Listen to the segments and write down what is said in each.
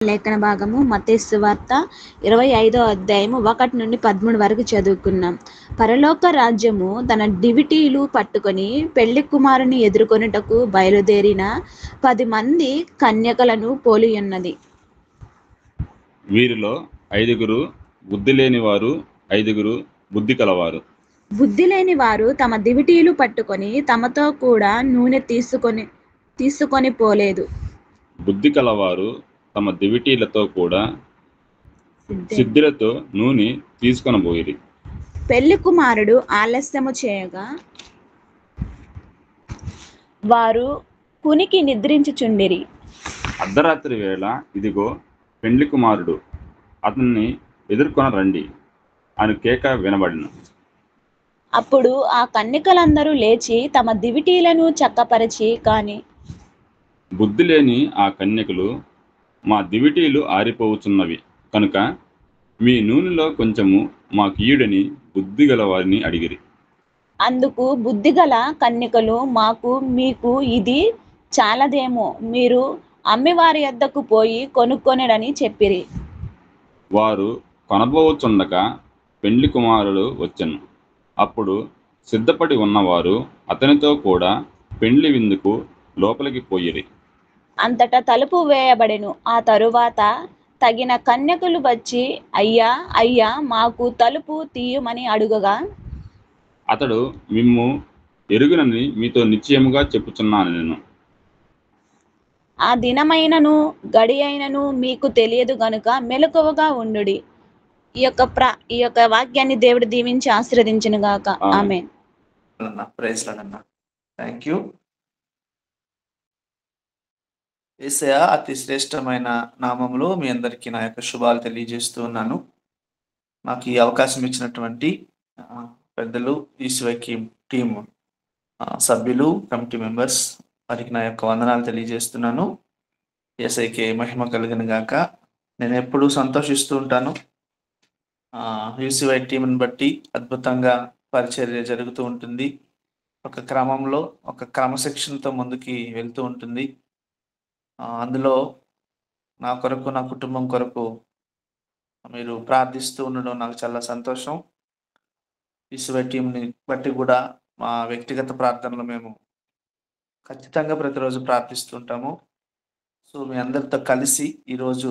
లేఖన భాగము మత్తయి సువార్త 25వ అధ్యాయము 1 నుండి 13 వరకు చదువుకున్నాం. పరలోక రాజ్యము తన డివిటీలు పట్టుకొని పెళ్లి కుమారుని ఎదుర్కొనుటకు బయలుదేరిన 10 మంది కన్యకలను పోలియున్నది. వీరిలో 5 బుద్ధి లేని వారు, 5 బుద్ధి కలవారు. బుద్ధి లేని వారు తమ దివిటీలు పట్టుకొని తమతో కూడా నూనె తీసుకొని పోలేదు. బుద్ధి కలవారు తమ దివిటీలతో కూడా సిద్ధులతో నూనె తీసుకొనబోయిరి. పెళ్లి కుమారుడు ఆలస్యము చేయగా వారు కునికి నిద్రించుచుండిరి. అర్ధరాత్రి వేళ ఇదిగో పెండ్లి కుమారుడు, అతన్ని ఎదుర్కొన రండి అని కేక వినబడిన. అప్పుడు ఆ కన్యకలందరూ లేచి తమ దివిటీలను చక్కపరిచి కాని బుద్ధి లేని ఆ కన్యకలు, మా దివిటీలు ఆరిపోవుచున్నవి కనుక మీ నూనెలో కొంచెము మాకీయుడని బుద్ధి గల వారిని అడిగిరి. అందుకు బుద్ధిగల కన్యకలు, మీకు ఇది చాలదేమో, మీరు అమ్మి వారి యొద్దకు పోయి కొనుక్కొనెడని చెప్పిరి. వారు కొనబోచుండగా పెండ్లి కుమారుడు వచ్చెను. అప్పుడు సిద్ధపడి ఉన్నవారు అతనితో కూడా పెండ్లి విందుకు లోపలికి పోయిరి. అంతటా తలుపు వేయబడెను. ఆ తరువాత తగిన కన్యకలు వచ్చి, అయ్యా అయ్యా, మాకు తలుపు తీయుమని అడుగగా, అతడు, మిమ్ము ఎరుగునని మీతో నిశ్చయముగా చెప్పుచున్నాను నేను. ఆ దినమైనను గడి అయినను మీకు తెలియదు గనుక మెలకువగా ఉండుడి. ఈ యొక్క వాక్యాన్ని దేవుడు దీవించి ఆశీర్వదించును గాక. ఆమేన్. ప్రైజ్ లార్డ్ అన్న. Thank you. యేసయ్య అతి శ్రేష్టమైన నామంలో మీ అందరికీ నా యొక్క శుభాలు తెలియజేస్తూ ఉన్నాను. నాకు ఈ అవకాశం ఇచ్చినటువంటి పెద్దలు, ఈశ్వకి టీం సభ్యులు, కమిటీ మెంబర్స్, వారికి నా యొక్క వందనాలు తెలియజేస్తున్నాను. యేసయ్యకి మహిమ కలుగును గాక. నేను ఎప్పుడూ సంతోషిస్తూ ఉంటాను. యూసీవై టీంని బట్టి అద్భుతంగా పరిచర్య జరుగుతూ ఉంటుంది. ఒక క్రమంలో, ఒక క్రమశిక్షణతో ముందుకి వెళ్తూ ఉంటుంది. అందులో నా కొరకు, నా కుటుంబం కొరకు మీరు ప్రార్థిస్తూ ఉండడం నాకు చాలా సంతోషం. యూసీవై టీంని బట్టి కూడా మా వ్యక్తిగత ప్రార్థనలు మేము ఖచ్చితంగా ప్రతిరోజు ప్రార్థిస్తుంటాము. సో మీ అందరితో కలిసి ఈరోజు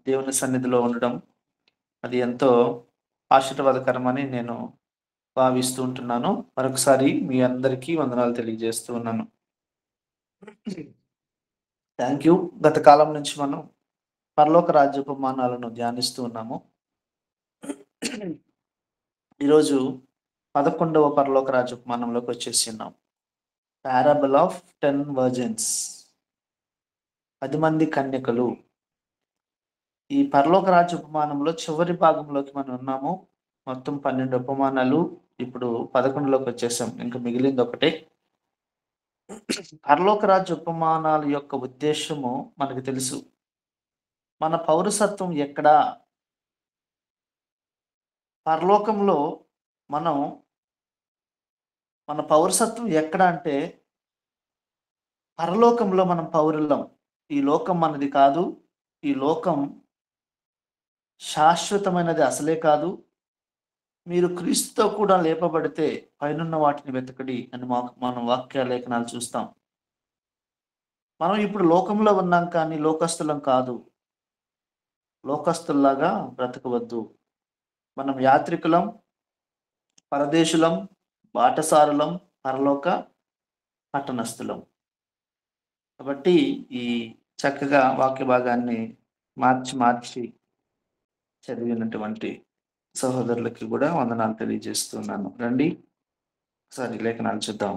దేవుని సన్నిధిలో ఉండడం అది ఎంతో ఆశీర్వాదకరమని నేను భావిస్తూ ఉంటున్నాను. మరొకసారి మీ అందరికీ వందనాలు తెలియజేస్తూ ఉన్నాను. Thank you. గత కాలం నుంచి మనం పరలోక రాజ్యోపమానాలను ధ్యానిస్తూ ఉన్నాము. ఈరోజు 11వ పరలోక రాజ్యోపమానంలోకి వచ్చేసి ఉన్నాం. పారాబుల్ ఆఫ్ 10 వర్జిన్స్, 10 మంది కన్యకలు. ఈ పరలోక రాజ్య ఉపమానంలో చివరి భాగంలోకి మనం ఉన్నాము. మొత్తం 12 ఉపమానాలు, ఇప్పుడు 11లోకి వచ్చేసాం. ఇంకా మిగిలింది ఒకటే. పరలోక రాజ్య ఉపమానాల యొక్క ఉద్దేశము మనకు తెలుసు. మన పౌరసత్వం ఎక్కడా? పరలోకంలో మన పౌరసత్వం ఎక్కడ అంటే, పరలోకంలో మనం పౌరులం. ఈ లోకం మనది కాదు. ఈ లోకం శాశ్వతమైనది అసలే కాదు. మీరు క్రీస్తుతో కూడా లేపబడితే పైనున్న వాటిని వెతకడి అని మనం వాక్య లేఖనాలు చూస్తాం. మనం ఇప్పుడు లోకంలో ఉన్నాం, కానీ లోకస్తులం కాదు. లోకస్తుల్లాగా బ్రతకవద్దు. మనం యాత్రికులం, పరదేశులం, బాటసారులం, పరలోక పట్టణస్థులం. కాబట్టి ఈ చక్కగా వాక్య భాగాన్ని మార్చి చదివినటువంటి సహోదరులకి కూడా వందనాలు తెలియజేస్తున్నాను. రండి ఒకసారి లేఖనాలు చూద్దాం.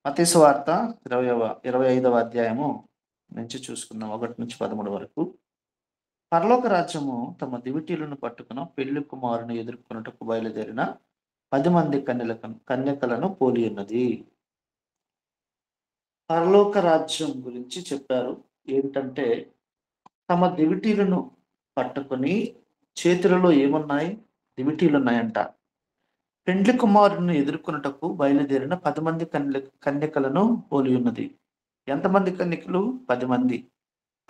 మత్తయి సువార్త 25వ అధ్యాయము నుంచి చూసుకుందాం, 1 నుంచి 13 వరకు. పరలోక రాజ్యము తమ దివిటీలను పట్టుకున్న పెళ్లి కుమారుని ఎదుర్కొనుటకు బయలుదేరిన 10 మంది కన్యకలను పోలి ఉన్నది. పరలోక రాజ్యం గురించి చెప్పారు. ఏంటంటే, తమ దివిటీలను పట్టుకొని, చేతులలో ఏమున్నాయి? దివిటీలు ఉన్నాయంట. పెండ్లి కుమారుని ఎదుర్కొనుటకు బయలుదేరిన 10 మంది కన్యకలను పోలి ఉన్నది. ఎంతమంది కన్యకలు? 10 మంది.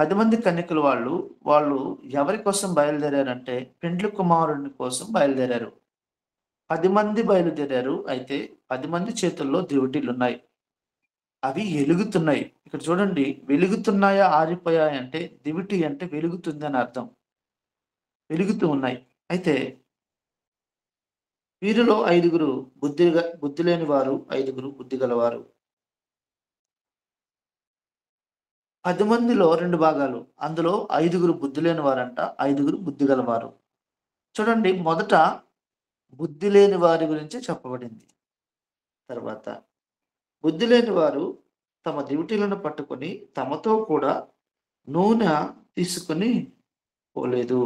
10 మంది కన్యకులు వాళ్ళు ఎవరి కోసం బయలుదేరారంటే పెండ్లి కుమారుని కోసం బయలుదేరారు. 10 మంది బయలుదేరారు. అయితే 10 మంది చేతుల్లో దివిటీలు ఉన్నాయి. అవి ఎలుగుతున్నాయి. ఇక్కడ చూడండి, వెలుగుతున్నాయా ఆరిపోయాయి అంటే దివిటి అంటే వెలుగుతుంది అని అర్థం. వెలుగుతూ ఉన్నాయి. అయితే వీరిలో 5గురు బుద్ధి లేని వారు, 5గురు బుద్ధి గలవారు. 10 మందిలో 2 భాగాలు. అందులో 5గురు బుద్ధి లేని వారంట, 5గురు బుద్ధి గలవారు. చూడండి, మొదట బుద్ధి లేని వారి గురించి చెప్పబడింది. తర్వాత బుద్ధి లేని వారు తమ దివిటీలను పట్టుకొని తమతో కూడా నూనె తీసుకొని పోలేదు.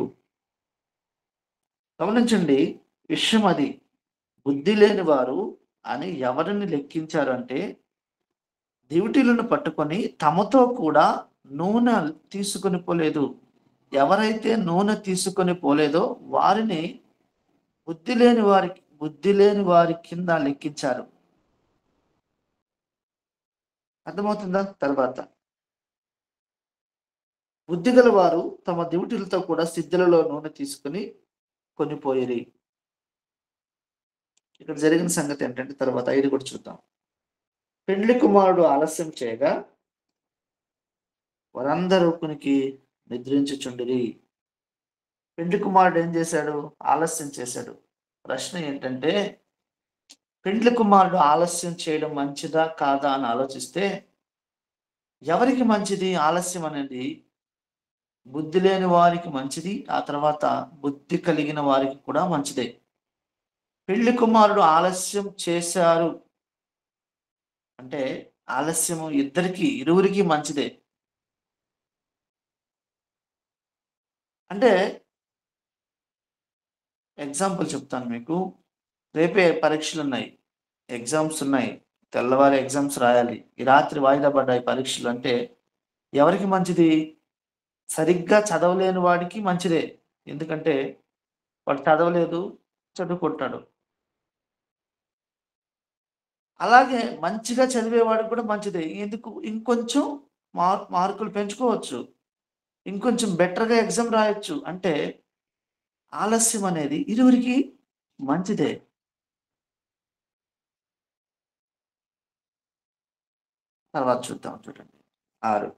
గమనించండి, విషయం అది. బుద్ధి లేని వారు అని ఎవరిని లెక్కించారంటే దివిటీలను పట్టుకొని తమతో కూడా నూనె తీసుకొని పోలేదు. ఎవరైతే నూనె తీసుకొని పోలేదో వారిని బుద్ధి లేని వారి కింద లెక్కించారు. అర్థమవుతుందా? తర్వాత బుద్ధి గల వారు తమ దివిటీలతో కూడా సిద్ధులలో నూనె తీసుకుని కొనిపోయేది. ఇక్కడ జరిగిన సంగతి ఏంటంటే తర్వాత 5 కూడా చూద్దాం. పెండ్లి కుమారుడు ఆలస్యం చేయగా వారందరూ కునికి నిద్రించుచుండిరి. పెండ్లి కుమారుడు ఏం చేశాడు? ఆలస్యం చేశాడు. ప్రశ్న ఏంటంటే, పెండ్లి కుమారుడు ఆలస్యం చేయడం మంచిదా కాదా అని ఆలోచిస్తే ఎవరికి మంచిది? ఆలస్యం అనేది బుద్ధి లేని వారికి మంచిది, ఆ తర్వాత బుద్ధి కలిగిన వారికి కూడా మంచిదే. పెళ్లి కుమారుడు ఆలస్యం చేశారు అంటే ఆలస్యము ఇరువురికి మంచిదే. అంటే ఎగ్జాంపుల్ చెప్తాను మీకు. రేపే పరీక్షలు ఉన్నాయి, ఎగ్జామ్స్ ఉన్నాయి, తెల్లవారి ఎగ్జామ్స్ రాయాలి, ఈ రాత్రి వాయిదా పడ్డాయి పరీక్షలు అంటే ఎవరికి మంచిది? సరిగ్గా చదవలేని వాడికి మంచిదే. ఎందుకంటే వాడు చదవలేదు, చదువుకుంటాడు. అలాగే మంచిగా చదివేవాడికి కూడా మంచిదే. ఎందుకు? ఇంకొంచెం మార్కులు పెంచుకోవచ్చు, ఇంకొంచెం బెటర్గా ఎగ్జామ్ రాయొచ్చు. అంటే ఆలస్యం అనేది ఇరువురికి మంచిదే. తర్వాత చూద్దాం. చూడండి 6.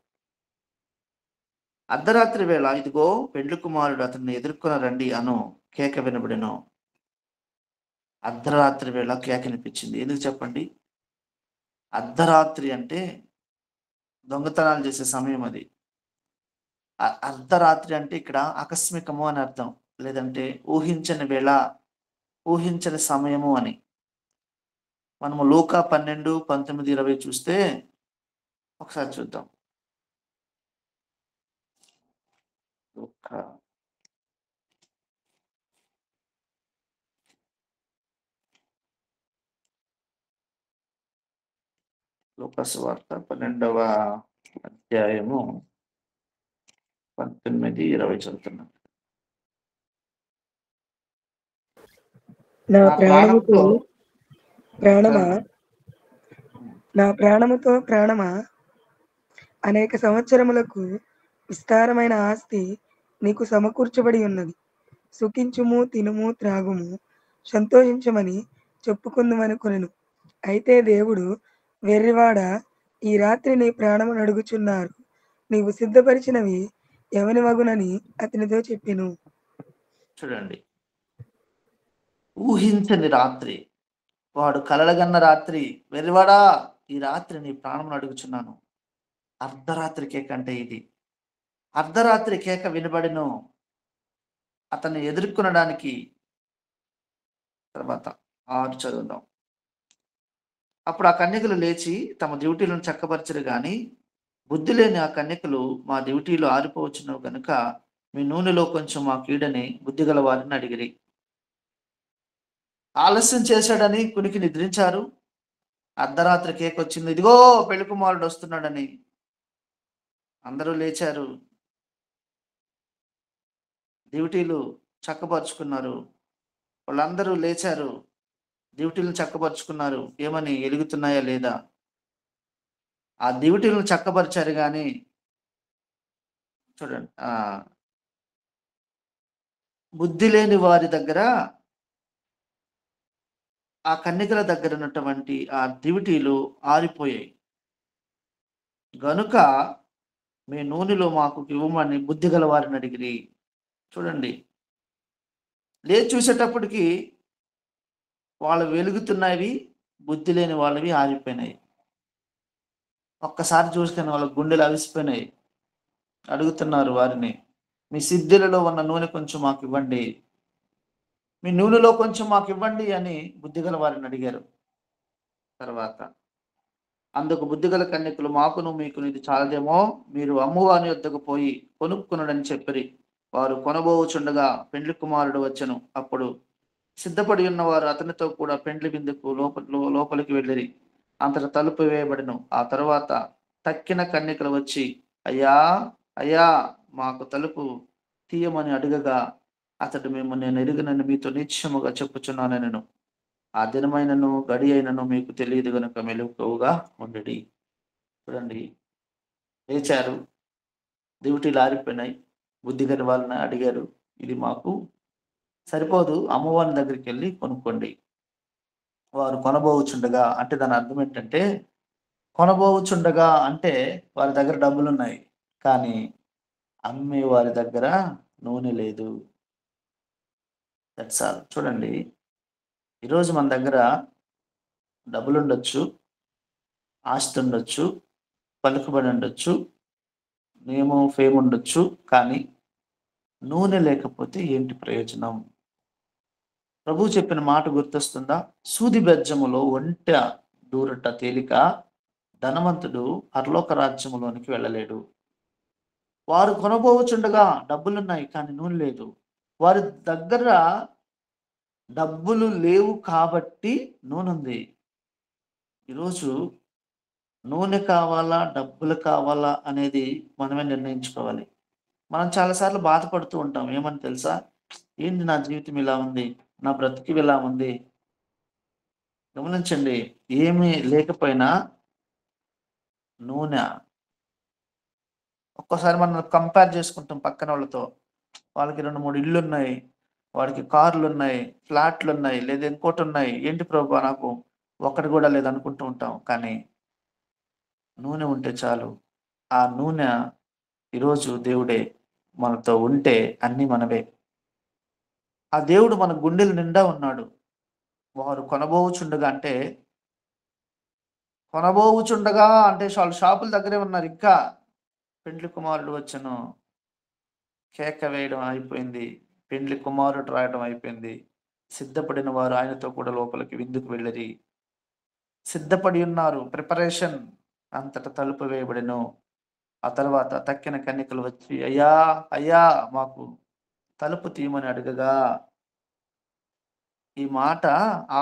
అర్ధరాత్రి వేళ ఇదిగో పెండ్లి కుమారుడు అతన్ని ఎదుర్కొని రండి అను కేక వినబడెను. అర్ధరాత్రి వేళ కేక వినిపించింది. ఎందుకు చెప్పండి? అర్ధరాత్రి అంటే దొంగతనాలు చేసే సమయం అది. అర్ధరాత్రి అంటే ఇక్కడ ఆకస్మికము అని అర్థం, లేదంటే ఊహించని వేళ, ఊహించని సమయము అని. మనము లూకా 12:19-20 చూస్తే ఒకసారి చూద్దాం. లూకా సువార్త 12వ అధ్యాయము 19-20 చదువుతున్నాను. నా ప్రాణముతో ప్రాణమా, అనేక సంవత్సరములకు విస్తారమైన ఆస్తి నీకు సమకూర్చబడి ఉన్నది. సుఖించుము, తినుము, త్రాగుము, సంతోషించమని చెప్పుకుందుమని కొనెను. అయితే దేవుడు, వెర్రివాడ, ఈ రాత్రి నీ ప్రాణమును అడుగుచున్నారు. నీవు సిద్ధపరిచినవి ఎవని వగునని అతనితో చెప్పెను. చూడండి, ఊహించని రాత్రి, వాడు కలలగన్న రాత్రి. వెర్రివాడా, ఈ రాత్రి నీ ప్రాణమును అడుగుచున్నాను. అర్ధరాత్రి కేక అంటే ఇది. అర్ధరాత్రి కేక వినబడిను అతన్ని ఎదుర్కొనడానికి. తర్వాత 6 చదువుదాం. అప్పుడు ఆ కన్యకలు లేచి తమ డ్యూటీలను చక్కపరచరు గాని బుద్ధి లేని ఆ కన్యకలు, మా డ్యూటీలు ఆరిపోవచ్చును కనుక మీ నూనెలో కొంచెం మా కీడని బుద్ధి గల వారిని అడిగిరి. ఆలస్యం చేశాడని కునికి నిద్రించారు. అర్ధరాత్రి కేక్ వచ్చింది, ఇదిగో పెళ్లి కుమారుడు వస్తున్నాడని అందరూ లేచారు, డ్యూటీలు చక్కపరుచుకున్నారు. వాళ్ళందరూ లేచారు, డ్యూటీలను చక్కపరుచుకున్నారు. ఏమని? ఎలుగుతున్నాయా లేదా? ఆ డ్యూటీలను చక్కపరిచారు కానీ చూడండి, బుద్ధి లేని వారి దగ్గర, ఆ కన్యకల దగ్గర ఉన్నటువంటి ఆ దివిటీలు ఆరిపోయాయి గనుక మీ నూనెలో మాకు ఇవ్వమని బుద్ధి గల వారిని అడిగిరి. చూడండి, లేచి చూసేటప్పటికి వాళ్ళు వెలుగుతున్నవి, బుద్ధి లేని వాళ్ళవి ఆరిపోయినాయి. ఒక్కసారి చూసుకుని వాళ్ళ గుండెలు అవిసిపోయినాయి. అడుగుతున్నారు వారిని, మీ సిద్ధులలో ఉన్న నూనె కొంచెం మాకు ఇవ్వండి, మీ నూనెలో కొంచెం మాకు ఇవ్వండి అని బుద్ధిగల వారిని అడిగారు. తర్వాత అందుకు బుద్ధిగల కన్యకులు, మాకును మీకును ఇది చాలదేమో, మీరు అమ్మువాని వద్దకు పోయి కొనుక్కునడని చెప్పిరి. వారు కొనబోచుండగా పెండ్లి కుమారుడు వచ్చెను. అప్పుడు సిద్ధపడి ఉన్నవారు అతనితో కూడా పెండ్లి విందుకు లోపలికి వెళ్ళిరి. అంతటా తలుపు వేయబడిను. ఆ తరువాత తక్కిన కన్యకలు వచ్చి, అయ్యా అయ్యా మాకు తలుపు తీయమని అడుగగా అతడు, మేము నేను ఎరుగనని మీతో నిశ్చయముగా చెప్పుచున్నానెను. ఆ దినమైనను గడి అయినను మీకు తెలియదు గనుక మెలకువగా ఉండడి. చూడండి, లేచారు, దివిటీలు ఆరిపోయినాయి, బుద్ధిగల వాళ్ళని అడిగారు, ఇది మాకు సరిపోదు, అమ్మవారి దగ్గరికి వెళ్ళి కొనుక్కోండి. వారు కొనబోచుండగా, అంటే దాని అర్థం ఏంటంటే, కొనబోచుండగా అంటే వారి దగ్గర డబ్బులు ఉన్నాయి, కానీ అమ్మే వారి దగ్గర నూనె లేదు. That's all. చూడండి, ఈరోజు మన దగ్గర డబ్బులు ఉండొచ్చు, ఆస్తి ఉండొచ్చు, పలుకుబడి ఉండొచ్చు, నేమో ఫేమ్ ఉండొచ్చు, కానీ నూనె లేకపోతే ఏంటి ప్రయోజనం? ప్రభు చెప్పిన మాట గుర్తొస్తుందా? సూది బెజ్జములో ఒంట దూరట తేలిక, ధనవంతుడు పరలోక రాజ్యములోనికి వెళ్ళలేడు. వారు కొనబోచుండగా డబ్బులున్నాయి, కానీ నూనె లేదు. వారి దగ్గర డబ్బులు లేవు కాబట్టి నూనె ఉంది. ఈరోజు నూనె కావాలా, డబ్బులు కావాలా అనేది మనమే నిర్ణయించుకోవాలి. మనం చాలాసార్లు బాధపడుతూ ఉంటాం. ఏమని తెలుసా? ఏంటి నా జీవితం ఇలా ఉంది, నా బ్రతికి ఇలా ఉంది. గమనించండి, ఏమీ లేకపోయినా నూనె, ఒక్కోసారి మనం కంపేర్ చేసుకుంటాం పక్కన వాళ్ళతో. వాళ్ళకి 2-3 ఇళ్ళు ఉన్నాయి, వాడికి కార్లు ఉన్నాయి, ఫ్లాట్లు ఉన్నాయి, లేదా ఇంకోటి ఉన్నాయి. ఏంటి ప్రభు నాకు ఒక్కటి కూడా లేదు అనుకుంటూ ఉంటాం. కానీ నూనె ఉంటే చాలు. ఆ నూనె ఈరోజు దేవుడే మనతో ఉంటే అన్నీ మనవే. ఆ దేవుడు మన గుండెల నిండా ఉన్నాడు. వారు కొనబోచుండగా అంటే వాళ్ళు షాపుల దగ్గరే ఉన్నారు. ఇంకా పెండ్లి కుమారుడు వచ్చను, కేక వేయడం అయిపోయింది, పెండ్లి కుమారుడు రాయడం అయిపోయింది. సిద్ధపడిన వారు ఆయనతో కూడా లోపలికి విందుకు వెళ్ళరి. సిద్ధపడి ఉన్నారు, ప్రిపరేషన్. అంతటా తలుపు వేయబడిను. ఆ తర్వాత తక్కిన కన్యకలు వచ్చి, అయ్యా అయ్యా మాకు తలుపు తీయమని అడగగా, ఈ మాట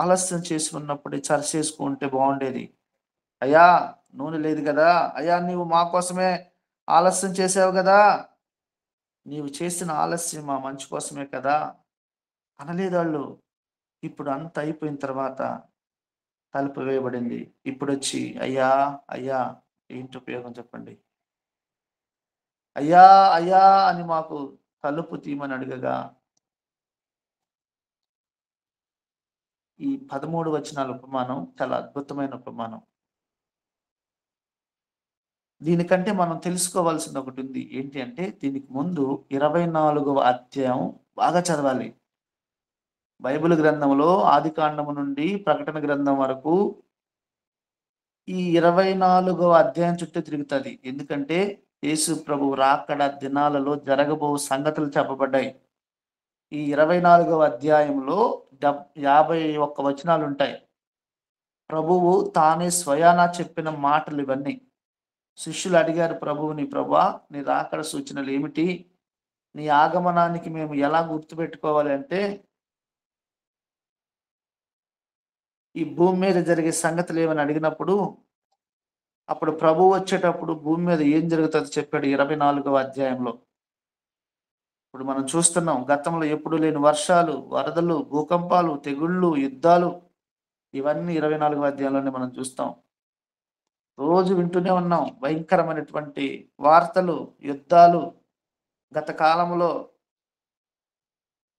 ఆలస్యం చేసుకున్నప్పుడు చర్చ చేసుకుంటే బాగుండేది. అయ్యా నూనె లేదు కదా, అయ్యా నీవు మా కోసమే ఆలస్యం చేసావు కదా, నీవు చేసిన ఆలస్యం మా మంచి కోసమే కదా అనలేదు వాళ్ళు. ఇప్పుడు అంత అయిపోయిన తర్వాత తలుపు వేయబడింది. ఇప్పుడు వచ్చి అయ్యా అయ్యా, ఏంటి ఉపయోగం చెప్పండి? అయ్యా అయ్యా అని మాకు తలుపు తీయమని అడగగా, ఈ 13 వచనాల ఉపమానం చాలా అద్భుతమైన ఉపమానం. దీనికంటే మనం తెలుసుకోవాల్సింది ఒకటి ఉంది. ఏంటి అంటే, దీనికి ముందు 24వ అధ్యాయం బాగా చదవాలి. బైబిల్ గ్రంథంలో ఆదికాండము నుండి ప్రకటన గ్రంథం వరకు ఈ 24వ అధ్యాయం చుట్టూ తిరుగుతుంది. ఎందుకంటే యేసు ప్రభు రాకడ దినాలలో జరగబో సంగతులు చెప్పబడ్డాయి. ఈ 24వ అధ్యాయంలో 51 వచనాలు ఉంటాయి. ప్రభువు తానే స్వయానా చెప్పిన మాటలు ఇవన్నీ. శిష్యులు అడిగారు ప్రభువుని, ప్రభువా నీ రాకడ సూచనలు ఏమిటి, నీ ఆగమనానికి మేము ఎలా గుర్తుపెట్టుకోవాలి అంటే, ఈ భూమి మీద జరిగే సంగతులు ఏమని అడిగినప్పుడు, అప్పుడు ప్రభువు వచ్చేటప్పుడు భూమి మీద ఏం జరుగుతుందో చెప్పాడు 24వ అధ్యాయంలో. ఇప్పుడు మనం చూస్తున్నాం, గతంలో ఎప్పుడు లేని వర్షాలు, వరదలు, భూకంపాలు, తెగుళ్ళు, యుద్ధాలు, ఇవన్నీ 24వ అధ్యాయంలోనే మనం చూస్తాం. రోజు వింటూనే ఉన్నాం భయంకరమైనటువంటి వార్తలు, యుద్ధాలు, గత కాలంలో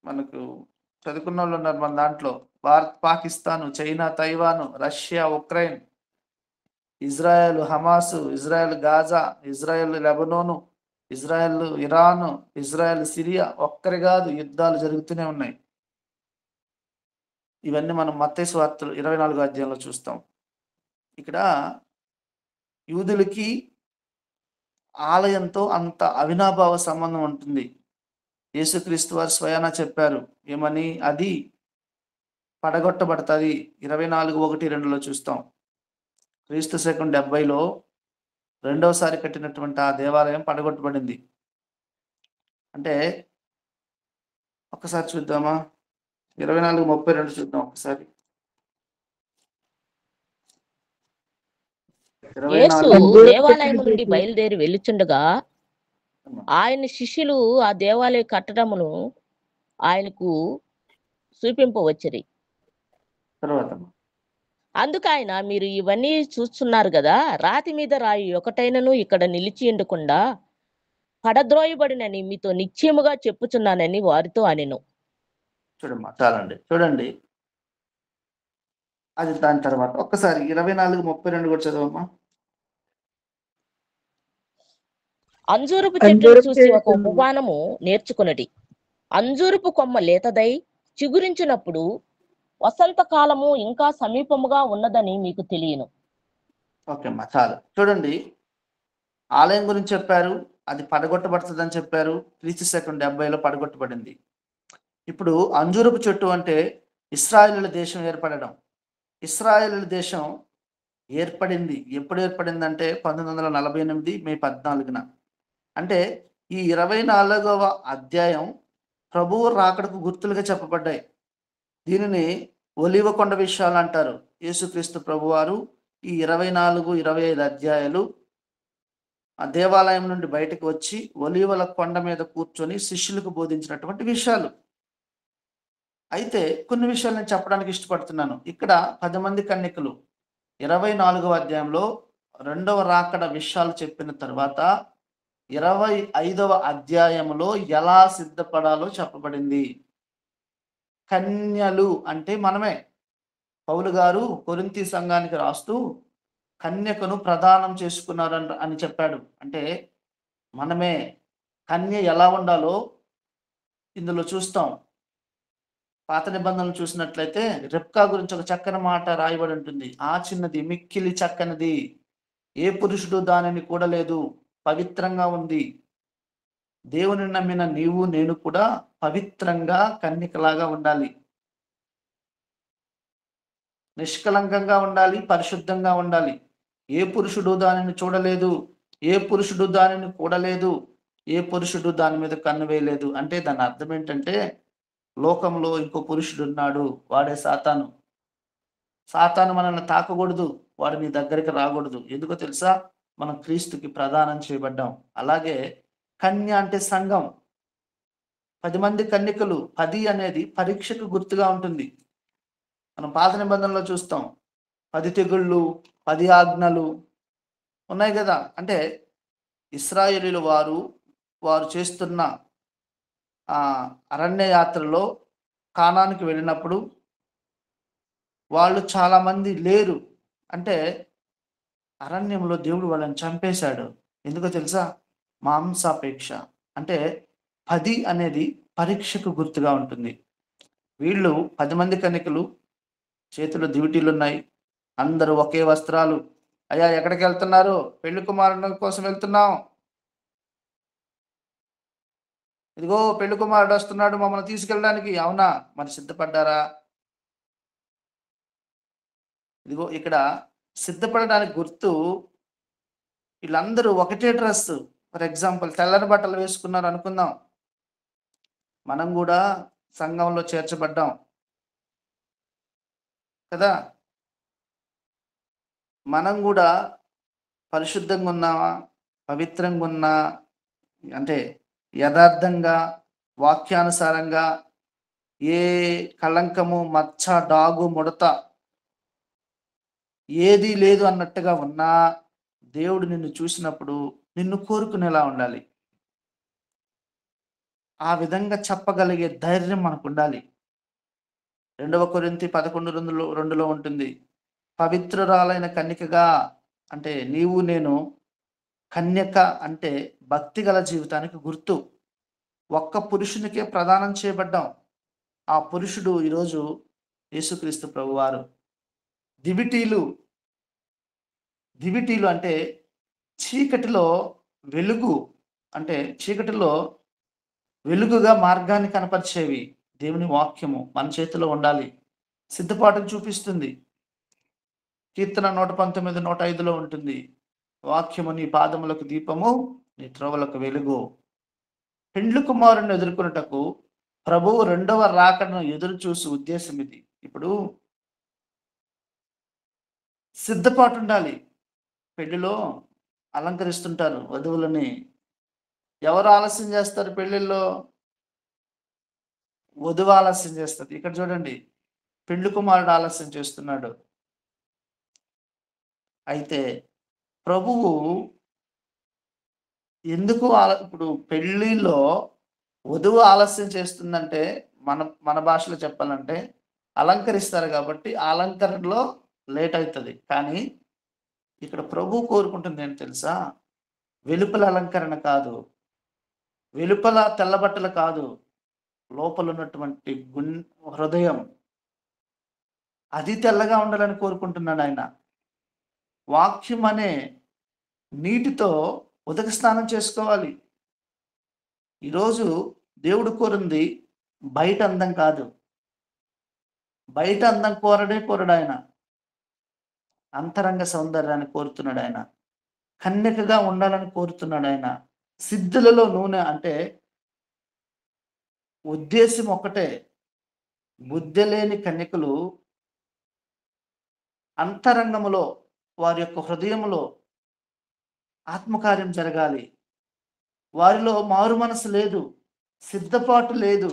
మనకు చదువుకున్న వాళ్ళు ఉన్నారు మన దాంట్లో. Bharat, Pakistan, China, తైవాను, Russia, Ukraine, Israel, Hamas, Israel, Gaza, Israel, Lebanon, Israel, Iran, Israel, Syria, ఒక్కరి కాదు యుద్ధాలు జరుగుతూనే ఉన్నాయి. ఇవన్నీ మనం మత్తయి సువార్తలు 24వ అధ్యాయంలో చూస్తాం. ఇక్కడ యూదులకి ఆలయంతో అంత అవినాభావ సంబంధం ఉంటుంది. యేసుక్రీస్తు వారు స్వయానా చెప్పారు ఏమని, అది పడగొట్టబడుతుంది. 24:1-2లో చూస్తాం. క్రీస్తు శకం 70లో రెండవసారి కట్టినటువంటి ఆ దేవాలయం పడగొట్టబడింది. అంటే ఒకసారి చూద్దామా, 24:32 చూద్దాం ఒకసారి. యేసు 24 దేవాలయం నుండి బయలుదేరి వెళ్ళుచుండగా ఆయన శిష్యులు ఆ దేవాలయ కట్టడమును ఆయనకు చూపింపవచ్చిరి. తర్వాత అందుకు ఆయన, మీరు ఇవన్నీ చూస్తున్నారు కదా, రాతి మీద రాయి ఒకటైనను ఇక్కడ నిలిచి ఉండకుండా పడద్రోయబడినని మీతో నిశ్చయముగా చెప్పుచున్నానని వారితో అనెను. చూడమ్మా, చాలండి. చూడండి, అది దాని తర్వాత ఒక్కసారి 24:32 కూడా చదవమ్మా. అంజూరపు చెట్టును చూసి ఒక ఉపమానము నేర్చుకున్నది. అంజూరపు కొమ్మ లేతదై చిగురించినప్పుడు వసంత కాలము ఇంకా సమీపముగా ఉన్నదని మీకు తెలియను. ఓకే అమ్మా, చాలు. చూడండి, ఆలయం గురించి చెప్పారు, అది పడగొట్టబడుతుందని చెప్పారు. క్రీస్తు శకం 70లో పడగొట్టబడింది. ఇప్పుడు అంజూరపు చెట్టు అంటే ఇశ్రాయేలుల దేశం ఏర్పడడం. ఇశ్రాయేలుల దేశం ఏర్పడింది ఎప్పుడు ఏర్పడిందంటే 1948 మే 14న. అంటే ఈ 24వ అధ్యాయం ప్రభువు రాకడకు గుర్తులుగా చెప్పబడ్డాయి. దీనిని ఒలీవ కొండ విషయాలు అంటారు. యేసుక్రీస్తు ప్రభువారు ఈ 24, 25 అధ్యాయాలు ఆ దేవాలయం నుండి బయటకు వచ్చి ఒలీవల కొండ మీద కూర్చొని శిష్యులకు బోధించినటువంటి విషయాలు. అయితే కొన్ని విషయాలు నేను చెప్పడానికి ఇష్టపడుతున్నాను. ఇక్కడ 10 మంది కన్యకలు 24వ అధ్యాయంలో రెండవ రాకడ విషయాలు చెప్పిన తర్వాత 25వ అధ్యాయంలో ఎలా సిద్ధపడాలో చెప్పబడింది. కన్యలు అంటే మనమే. పౌలు గారు కొరింథీ సంఘానికి రాస్తూ కన్యకను ప్రదానం చేసుకున్నారు అని చెప్పాడు. అంటే మనమే. కన్య ఎలా ఉండాలో ఇందులో చూస్తాం. పాత నిబంధనలు చూసినట్లయితే రెబ్కా గురించి ఒక చక్కని మాట రాయబడి ఉంటుంది. ఆ చిన్నది మిక్కిలి చక్కనిది, ఏ పురుషుడు దానిని కూడలేదు, పవిత్రంగా ఉంది. దేవుని నమ్మిన నీవు నేను కూడా పవిత్రంగా కన్యకలాగా ఉండాలి, నిష్కలంకంగా ఉండాలి, పరిశుద్ధంగా ఉండాలి. ఏ పురుషుడు దానిని చూడలేదు, ఏ పురుషుడు దానిని కూడలేదు, ఏ పురుషుడు దాని మీద కన్ను వేయలేదు. అంటే దాని అర్థం ఏంటంటే లోకంలో ఇంకో పురుషుడు ఉన్నాడు, వాడే సాతాను. సాతాను మనల్ని తాకకూడదు, వాడు నీ దగ్గరికి రాకూడదు. ఎందుకో తెలుసా? మనం క్రీస్తుకి ప్రదానం చేయబడ్డాం. అలాగే కన్య అంటే సంఘం. 10 మంది కన్యకలు, 10 అనేది పరీక్షకు గుర్తుగా ఉంటుంది. మనం పాత నిబంధనలో చూస్తాం 10 తెగుళ్ళు, 10 ఆజ్ఞలు ఉన్నాయి కదా. అంటే ఇశ్రాయేలీయుల వారు చేస్తున్న అరణ్య యాత్రలో కానానికి వెళ్ళినప్పుడు వాళ్ళు చాలా మంది లేరు. అంటే అరణ్యంలో దేవుడు వాళ్ళని చంపేశాడు. ఎందుకో తెలుసా? మాంసాపేక్ష. అంటే 10 అనేది పరీక్షకు గుర్తుగా ఉంటుంది. వీళ్ళు 10 మంది కన్యకలు, చేతిలో దివిటీలు ఉన్నాయి, అందరూ ఒకే వస్త్రాలు. అయ్యా ఎక్కడికి వెళ్తున్నారు? పెళ్లి కుమారుడు కోసం వెళ్తున్నాం. ఇదిగో పెళ్లి కుమారుడు వస్తున్నాడు, మమ్మల్ని తీసుకెళ్ళడానికి. అవునా, మరి సిద్ధపడ్డారా? ఇదిగో ఇక్కడ సిద్ధపడడానికి గుర్తు వీళ్ళందరూ ఒకటే డ్రెస్. ఫర్ ఎగ్జాంపుల్ తెల్లని బట్టలు వేసుకున్నారు అనుకుందాం. మనం కూడా సంఘంలో చేర్చబడ్డాం కదా. మనం కూడా పరిశుద్ధంగా ఉన్నామా, పవిత్రంగా ఉన్నా, అంటే యథార్థంగా వాక్యానుసారంగా ఏ కళంకము, మచ్చ, డాగు, ముడత ఏది లేదు అన్నట్టుగా ఉన్నా దేవుడు నిన్ను చూసినప్పుడు నిన్ను కోరుకునేలా ఉండాలి. ఆ విధంగా చెప్పగలిగే ధైర్యం మనకు ఉండాలి. 2 కొరింథీ 11:2లో ఉంటుంది. పవిత్రురాలైన కన్యకగా, అంటే నీవు నేను కన్యక అంటే భక్తి గల జీవితానికి గుర్తు. ఒక్క పురుషునికే ప్రదానం చేయబడ్డాం. ఆ పురుషుడు ఈరోజు యేసుక్రీస్తు ప్రభువారు. దివిటీలు అంటే చీకటిలో వెలుగు, అంటే చీకటిలో వెలుగుగా మార్గాన్ని కనపరిచేవి. దేవుని వాక్యము మన చేతిలో ఉండాలి. సిద్ధపాటును చూపిస్తుంది. కీర్తన 119, 105లో ఉంటుంది. వాక్యము నీ పాదములకు దీపము, నీ త్రోవలకు వెలుగు. పెండ్లి కుమారుని ఎదుర్కొనుటకు ప్రభువు 2వ రాకడను ఎదురు చూసి ఉద్దేశం ఇది. ఇప్పుడు సిద్ధపాటు ఉండాలి. పెళ్లిలో అలంకరిస్తుంటారు వధువులని. ఎవరు ఆలస్యం చేస్తారు పెళ్లిల్లో? వధువు ఆలస్యం చేస్తుంది. ఇక్కడ చూడండి, పెండ్లి కుమారుడు ఆలస్యం చేస్తున్నాడు. అయితే ప్రభువు ఎందుకు ఇప్పుడు పెళ్లిలో వధువు ఆలస్యం చేస్తుందంటే, మన భాషలో చెప్పాలంటే అలంకరిస్తారు కాబట్టి అలంకరణలో లేట్ అవుతుంది. కానీ ఇక్కడ ప్రభు కోరుకుంటుంది ఏంటి తెలుసా? వెలుపల అలంకరణ కాదు, వెలుపల తెల్లబట్టలు కాదు, లోపల ఉన్నటువంటి హృదయం అది తెల్లగా ఉండాలని కోరుకుంటున్నాడు ఆయన. వాక్యం అనే నీటితో ఉదక స్నానం చేసుకోవాలి. ఈరోజు దేవుడు కోరింది బయట అందం కాదు. బయట అందం కోరడు ఆయన. అంతరంగ సౌందర్యాన్ని కోరుతున్నాడు ఆయన. కన్యకగా ఉండాలని కోరుతున్నాడు ఆయన. సిద్ధులలో నూనె అంటే ఉద్దేశం ఒకటే. బుద్ధి లేని కన్యకలు అంతరంగములో, వారి యొక్క హృదయంలో ఆత్మకార్యం జరగాలి. వారిలో మారు మనసు లేదు, సిద్ధపాటు లేదు,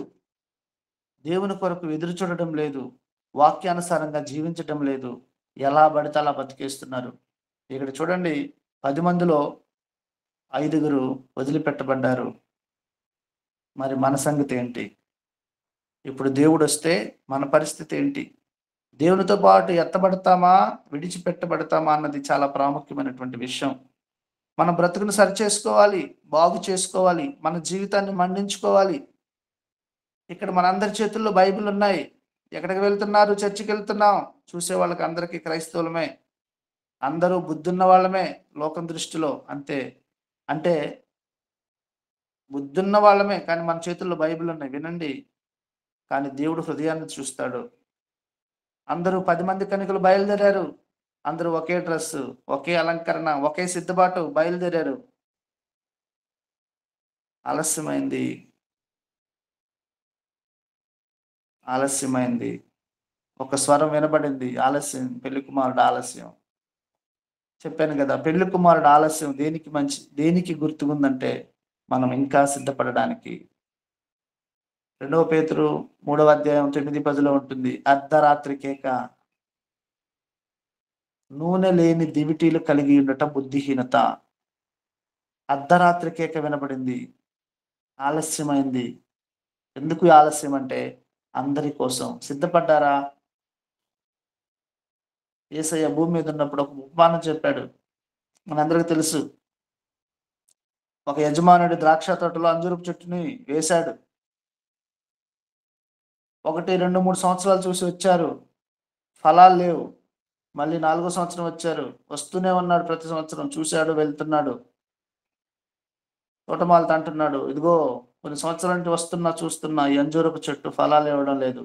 దేవుని కొరకు ఎదురు చూడడం లేదు, వాక్యానుసారంగా జీవించడం లేదు. ఎలా పడితే అలా బతికేస్తున్నారు. ఇక్కడ చూడండి, 10 మందిలో 5 వదిలిపెట్టబడ్డారు. మరి మన సంగతి ఏంటి? ఇప్పుడు దేవుడు వస్తే మన పరిస్థితి ఏంటి? దేవునితో పాటు ఎత్తబడతామా, విడిచిపెట్టబడతామా అన్నది చాలా ప్రాముఖ్యమైనటువంటి విషయం. మన బ్రతుకును సరి చేసుకోవాలి, బాగు చేసుకోవాలి, మన జీవితాన్ని మండించుకోవాలి. ఇక్కడ మనందరి చేతుల్లో బైబిల్ ఉన్నాయి. ఎక్కడికి వెళ్తున్నారు? చర్చికి వెళ్తున్నాం. చూసే వాళ్ళకి అందరికీ క్రైస్తవులమే, అందరూ బుద్ధున్న వాళ్ళమే లోకం దృష్టిలో. అంతే. అంటే బుద్ధున్న వాళ్ళమే, కానీ మన చేతుల్లో బైబిల్ ఉన్నాయి. వినండి. కానీ దేవుడు హృదయాన్ని చూస్తాడు. అందరూ 10 మంది కన్యకలు బయలుదేరారు. అందరూ ఒకే డ్రెస్సు, ఒకే అలంకరణ, ఒకే సిద్ధపాటు బయలుదేరారు. ఆలస్యమైంది. ఒక స్వరం వినబడింది, ఆలస్యం. పెళ్లి కుమారుడు ఆలస్యం. చెప్పాను కదా, పెళ్లి కుమారుడు ఆలస్యం దేనికి గుర్తుకుందంటే మనం ఇంకా సిద్ధపడడానికి. 2 పేతురు 3వ అధ్యాయం 9-10లో ఉంటుంది. అర్ధరాత్రి కేక, నూనె లేని దివిటీలు కలిగి ఉండట బుద్ధిహీనత. అర్ధరాత్రి కేక వినబడింది, ఆలస్యమైంది. ఎందుకు ఆలస్యం అంటే అందరి కోసం. సిద్ధపడ్డారా? యేసయ్య భూమి మీద ఉన్నప్పుడు ఒక ఉపమానం చెప్పాడు, మనందరికీ తెలుసు. ఒక యజమానుడి ద్రాక్ష తోటలో అంజూరపు చెట్టుని వేశాడు. 1, 2, 3 సంవత్సరాలు చూసి వచ్చారు, ఫలాలు లేవు. మళ్ళీ 4వ సంవత్సరం వచ్చారు, వస్తూనే ఉన్నాడు. ప్రతి సంవత్సరం చూశాడు, వెళ్తున్నాడు. తోటమాలతో అంటున్నాడు, ఇదిగో కొన్ని సంవత్సరాల నుండి చూస్తున్నా ఈ అంజూరపు చెట్టు ఫలాలు ఇవ్వడం లేదు.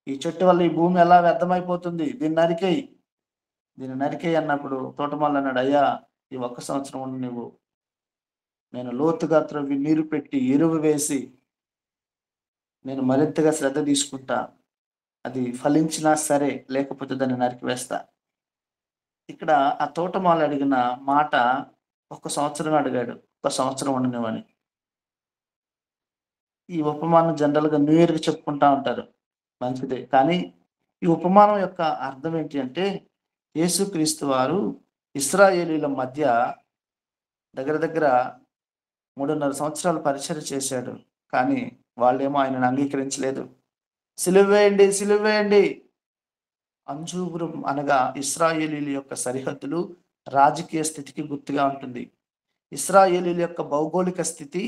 ఈ చెట్టు వల్ల ఈ భూమి ఎలా వ్యర్థమైపోతుంది, దీన్ని నరికేయి అన్నప్పుడు తోటమాల అన్నాడు, అయ్యా ఈ 1 సంవత్సరం ఉండి నువ్వు, నేను లోతుగా త్రవ్వి నీరు పెట్టి ఎరువు వేసి నేను మరింతగా శ్రద్ధ తీసుకుంటా. అది ఫలించినా సరే, లేకపోతే దాన్ని నరికివేస్తా. ఇక్కడ ఆ తోటమాల అడిగిన మాట 1 సంవత్సరం అడిగాడు. 1 సంవత్సరం ఉండనివని. ఈ ఉపమానం జనరల్గా న్యూ ఇయర్కి చెప్పుకుంటా ఉంటారు, మంచిదే. కానీ ఈ ఉపమానం యొక్క అర్థం ఏంటి అంటే, యేసుక్రీస్తు వారు ఇశ్రాయేలీల మధ్య దగ్గర 3.5 సంవత్సరాలు పరిచర్య చేశాడు. కానీ వాళ్ళేమో ఆయనను అంగీకరించలేదు. సిలువ వేయండి, సిలువ వేయండి. అంజూరం అనగా ఇశ్రాయేలీల యొక్క సరిహద్దులు రాజకీయ స్థితికి గుర్తుగా ఉంటుంది. ఇశ్రాయేలీల యొక్క భౌగోళిక స్థితి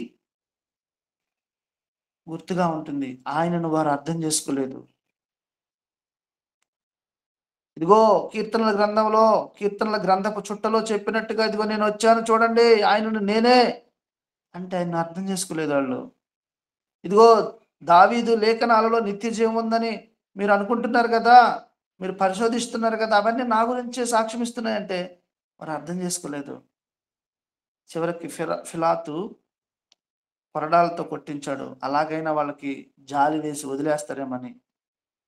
గుర్తుగా ఉంటుంది. ఆయనను వారు అర్థం చేసుకోలేదు. ఇదిగో కీర్తనల గ్రంథపు చుట్టలో చెప్పినట్టుగా ఇదిగో నేను వచ్చాను చూడండి, ఆయనను నేనే అంటే ఆయన అర్థం చేసుకోలేదు వాళ్ళు. ఇదిగో దావీదు లేఖనాలలో నిత్య జీవం ఉందని మీరు అనుకుంటున్నారు కదా, మీరు పరిశోధిస్తున్నారు కదా, అవన్నీ నా గురించే సాక్ష్యం ఇస్తున్నాయంటే వారు అర్థం చేసుకోలేదు. చివరికి ఫిలాతు కొరడాలతో కొట్టించాడు. అలాగైనా వాళ్ళకి జాలి వేసి వదిలేస్తారేమని.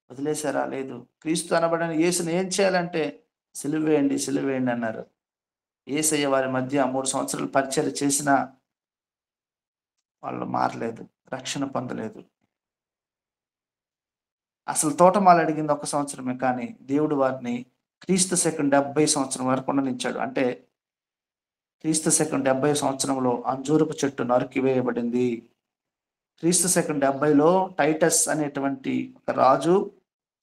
వదిలేశారా? లేదు. క్రీస్తు అనబడిన యేసుని ఏం చేయాలంటే సిలువ వేయండి, సిలువ వేయండి అన్నారు. యేసయ్య వారి మధ్య 3 సంవత్సరాలు పరిచర్య చేసినా వాళ్ళు మారలేదు, రక్షణ పొందలేదు. అసలు తోటమాల అడిగింది 1 సంవత్సరమే, కానీ దేవుడు వారిని క్రీస్తు శకం 70 సంవత్సరం వరకు ఉండనిచ్చాడు. అంటే క్రీస్తు శకం 70 సంవత్సరంలో అంజూరపు చెట్టు నరికివేయబడింది. క్రీస్తు శకం 70లో టైటస్ అనేటువంటి ఒక రాజు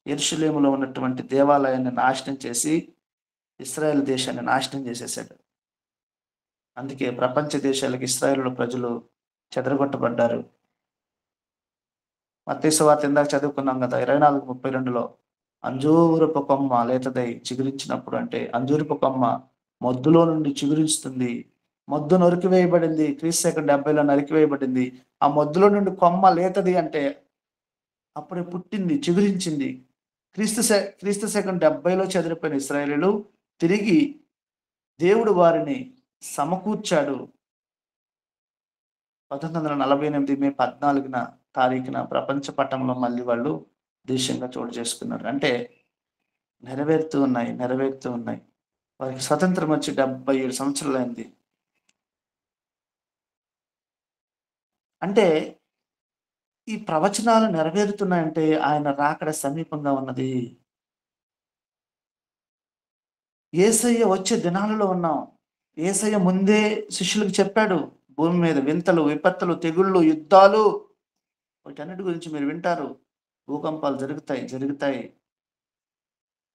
యెరూషలేములో ఉన్నటువంటి దేవాలయాన్ని నాశనం చేసి ఇశ్రాయేల్ దేశాన్ని నాశనం చేసేసాడు. అందుకే ప్రపంచ దేశాలకు ఇశ్రాయేలు ప్రజలు చెదరగొట్టబడ్డారు. మత్తయి సువార్త ఇందాక చదువుకున్నాం కదా, 24:32లో అంజూరపు కొమ్మ లేతదై చిగురించినప్పుడు, అంటే అంజూరపు కొమ్మ మొద్దులో నుండి చిగురిస్తుంది. మొద్దు నరికివేయబడింది, క్రీస్తు శకం 70లో నరికివేయబడింది. ఆ మొద్దులో నుండి కొమ్మ లేతది అంటే అప్పుడే పుట్టింది, చిగురించింది. క్రీస్తు శకం 70లో చెదిరిపోయిన ఇశ్రాయేలీయులు తిరిగి దేవుడు వారిని సమకూర్చాడు. 1948 మే 14న ప్రపంచ పటంలో మళ్ళీ వాళ్ళు దేశంగా చోటు చేసుకున్నారు. అంటే నెరవేరుతూ ఉన్నాయి. వారికి స్వతంత్రం వచ్చి 77 సంవత్సరాలు అయింది. అంటే ఈ ప్రవచనాలు నెరవేరుతున్నాయంటే ఆయన రాకడ సమీపంగా ఉన్నది. యేసయ్య వచ్చే దినాలలో ఉన్నాం. యేసయ్య ముందే శిష్యులకు చెప్పాడు, భూమి మీద వింతలు, విపత్తులు, తెగుళ్ళు, యుద్ధాలు, వీటన్నిటి గురించి మీరు వింటారు. భూకంపాలు జరుగుతాయి.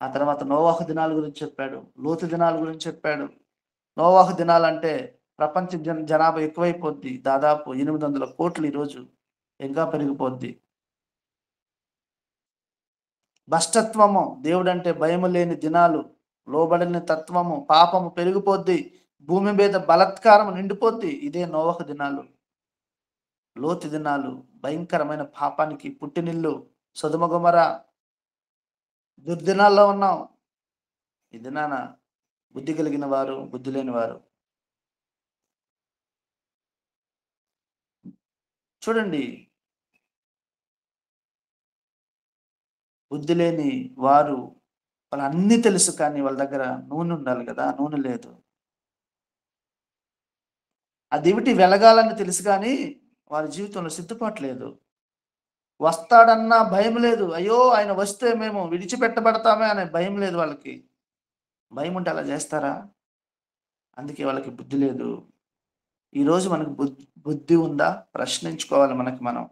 ఆ తర్వాత నోవాహు దినాల గురించి చెప్పాడు, లోతు దినాల గురించి చెప్పాడు. నోవాహు దినాలంటే ప్రపంచ జనాభా ఎక్కువైపోద్ది. దాదాపు 800 కోట్లు ఈరోజు, ఇంకా పెరిగిపోద్ది. భ్రష్టత్వము, దేవుడంటే భయము లేని దినాలు, లోబడిన తత్వము, పాపము పెరిగిపోద్ది, భూమి మీద బలత్కారం నిండిపోద్ది. ఇదే నోవాహు దినాలు. లోతు దినాలు భయంకరమైన పాపానికి పుట్టినిల్లు. సొదొమ గొమొర్రా దుర్దినాల్లో ఉన్నాం. ఈ దినాన బుద్ధి కలిగిన వారు, బుద్ధి లేని వారు. చూడండి, బుద్ధి లేని వారు, వాళ్ళు అన్నీ తెలుసు కానీ వాళ్ళ దగ్గర నూనె ఉండాలి కదా, నూనె లేదు. ఆ దివిటి వెలగాలని తెలుసు కానీ వారి జీవితంలో సిద్ధపాటు లేదు. వస్తాడన్న భయం లేదు. అయ్యో ఆయన వస్తే మేము విడిచిపెట్టబడతామే అనే భయం లేదు వాళ్ళకి. భయం ఉంటే అలా చేస్తారా? అందుకే వాళ్ళకి బుద్ధి లేదు. ఈరోజు మనకు బుద్ధి ఉందా? ప్రశ్నించుకోవాలి మనకి మనం.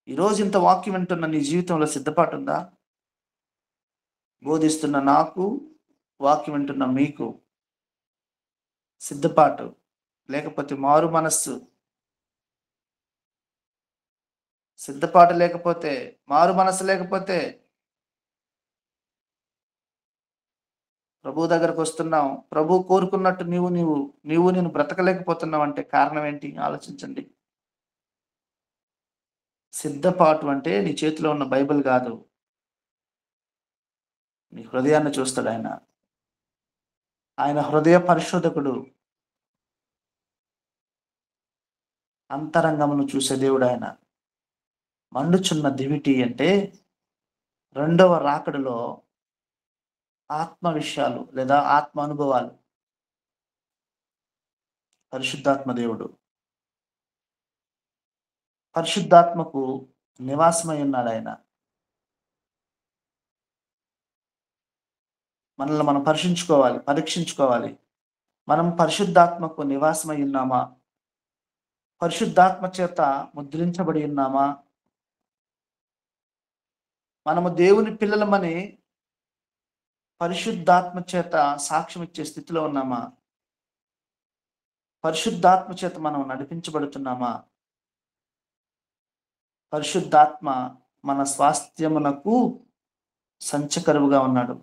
ఈరోజు ఇంత వాక్యం వింటున్న నీ జీవితంలో సిద్ధపాటు ఉందా? బోధిస్తున్న నాకు, వాక్యం వింటున్న మీకు సిద్ధపాటు లేకపోతే, మారు మనస్సు, సిద్ధపాటు లేకపోతే, మారు మనస్సు లేకపోతే ప్రభు దగ్గరకు వస్తున్నావు, ప్రభు కోరుకున్నట్టు నీవు నేను బ్రతకలేకపోతున్నావు అంటే కారణం ఏంటి? ఆలోచించండి. సిద్ధపాటు అంటే నీ చేతిలో ఉన్న బైబిల్ కాదు, నీ హృదయాన్ని చూస్తాడు ఆయన. ఆయన హృదయ పరిశోధకుడు, అంతరంగమును చూసే దేవుడు ఆయన. మండుచున్న దివిటి అంటే రెండవ రాకడలో ఆత్మ విషయాలు లేదా ఆత్మ అనుభవాలు. పరిశుద్ధాత్మ దేవుడు, పరిశుద్ధాత్మకు నివాసమై ఉన్నాడు ఆయన. మనల్ని మనం పరీక్షించుకోవాలి. మనం పరిశుద్ధాత్మకు నివాసమై ఉన్నామా? పరిశుద్ధాత్మ చేత ముద్రించబడి ఉన్నామా? మనము దేవుని పిల్లలమని పరిశుద్ధాత్మ చేత సాక్ష్యం ఇచ్చే స్థితిలో ఉన్నామా? పరిశుద్ధాత్మ చేత మనం నడిపించబడుతున్నామా? పరిశుద్ధాత్మ మన స్వాస్థ్యమునకు సంచకరువుగా ఉన్నాడు.